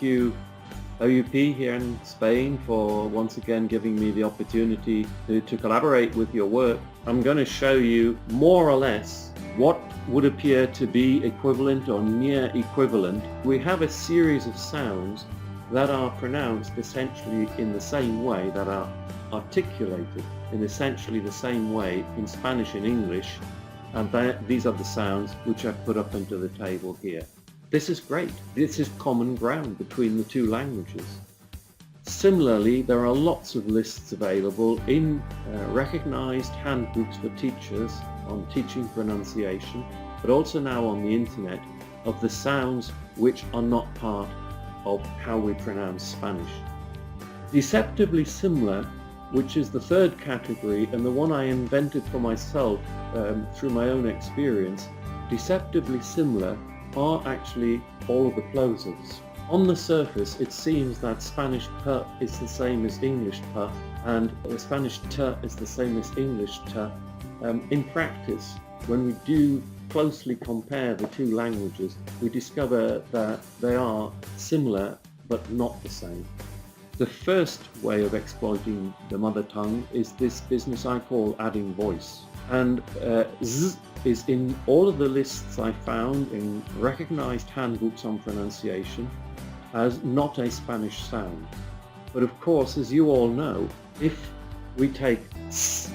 you OUP here in Spain for once again giving me the opportunity to collaborate with your work. I'm going to show you more or less what would appear to be equivalent or near equivalent. We have a series of sounds that are pronounced essentially in the same way, that are articulated in essentially the same way in Spanish and English, and these are the sounds which I've put up into the table here. This is great. This is common ground between the two languages. Similarly, there are lots of lists available in recognized handbooks for teachers on teaching pronunciation, but also now on the internet, of the sounds which are not part of how we pronounce Spanish. Deceptively similar, which is the third category and the one I invented for myself through my own experience, deceptively similar are actually all of the plosives. On the surface, it seems that Spanish p is the same as English p, and Spanish t is the same as English t. In practice, when we do closely compare the two languages, we discover that they are similar but not the same. The first way of exploiting the mother tongue is this business I call adding voice. And z is in all of the lists I found in recognized handbooks on pronunciation as not a Spanish sound. But of course, as you all know, if we take s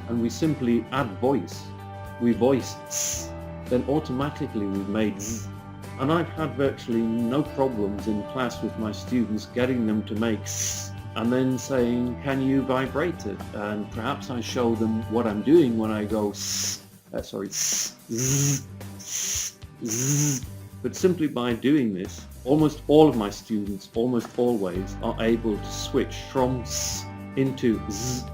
and we simply add voice, we voice s, then automatically we've made z. And I've had virtually no problems in class with my students getting them to make s and then saying, can you vibrate it? And perhaps I show them what I'm doing when I go s, z, z. But simply by doing this, almost all of my students, almost always, are able to switch from s into z.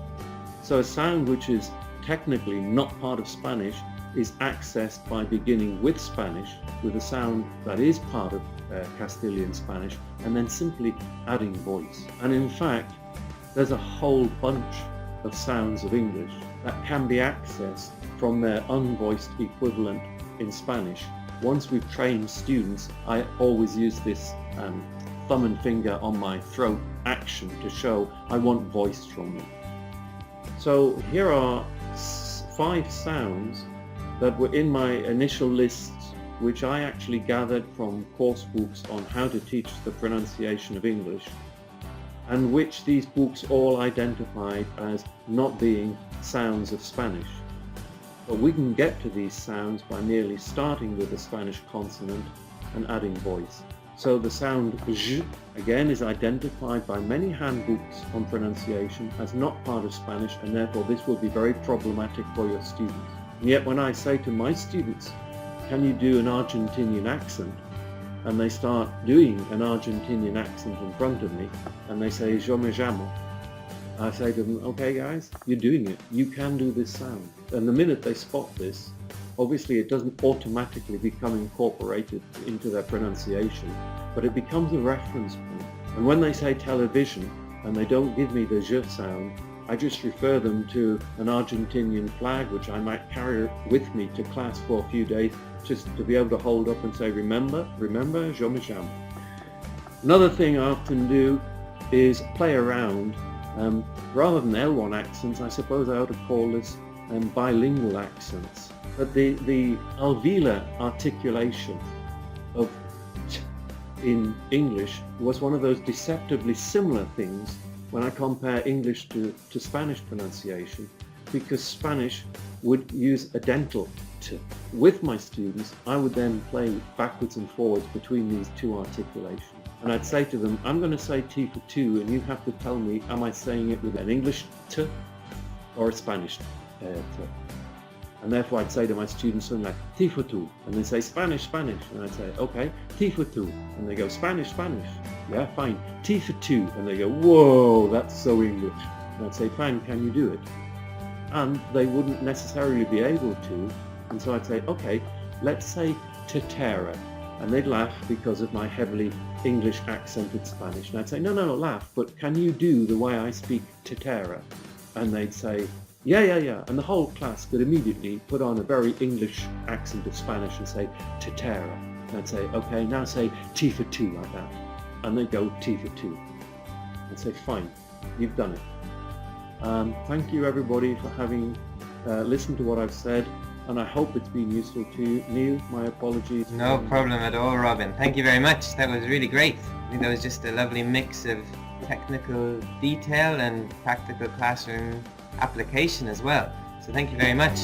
So a sound which is technically not part of Spanish is accessed by beginning with Spanish, with a sound that is part of Castilian Spanish, and then simply adding voice. And in fact, there's a whole bunch of sounds of English that can be accessed from their unvoiced equivalent in Spanish. Once we've trained students, I always use this thumb and finger on my throat action to show I want voice from them. So here are 5 sounds that were in my initial lists, which I actually gathered from course books on how to teach the pronunciation of English, and which these books all identified as not being sounds of Spanish. But we can get to these sounds by merely starting with a Spanish consonant and adding voice. So the sound j, again, is identified by many handbooks on pronunciation as not part of Spanish, and therefore this will be very problematic for your students. And yet when I say to my students, can you do an Argentinian accent? And they start doing an Argentinian accent in front of me, and they say, yo me llamo. I say to them, okay guys, you're doing it. You can do this sound. And the minute they spot this, obviously it doesn't automatically become incorporated into their pronunciation, but it becomes a reference point. And when they say television, and they don't give me the j sound, I just refer them to an Argentinian flag, which I might carry with me to class for a few days, just to be able to hold up and say, remember, yo me llamo. Another thing I often do is play around. Rather than L1 accents, I suppose I ought to call this bilingual accents. But the alveolar articulation of t in English was one of those deceptively similar things when I compare English to Spanish pronunciation, because Spanish would use a dental t. With my students, I would then play backwards and forwards between these two articulations. And I'd say to them, I'm going to say T for two, and you have to tell me, am I saying it with an English t or a Spanish t? And therefore I'd say to my students something like T for two, and they say Spanish, Spanish, and I'd say, okay, T for two, and they go Spanish, Spanish, yeah, fine, T for two, and they go, whoa, that's so English, and I'd say, fine, can you do it? And they wouldn't necessarily be able to, and so I'd say, okay, let's say tetera, and they'd laugh because of my heavily English accented Spanish, and I'd say, no, laugh, but can you do the way I speak tetera? And they'd say, yeah, and the whole class could immediately put on a very English accent of Spanish and say tetera, and I'd say, okay, now say T for two like that. and they go T for 2 and say, fine, you've done it. Thank you everybody for having listened to what I've said, and I hope it's been useful to you. Neil, my apologies. No problem at all, Robin. Thank you very much. That was really great. I think that was just a lovely mix of technical detail and practical classroom application as well. So thank you very much.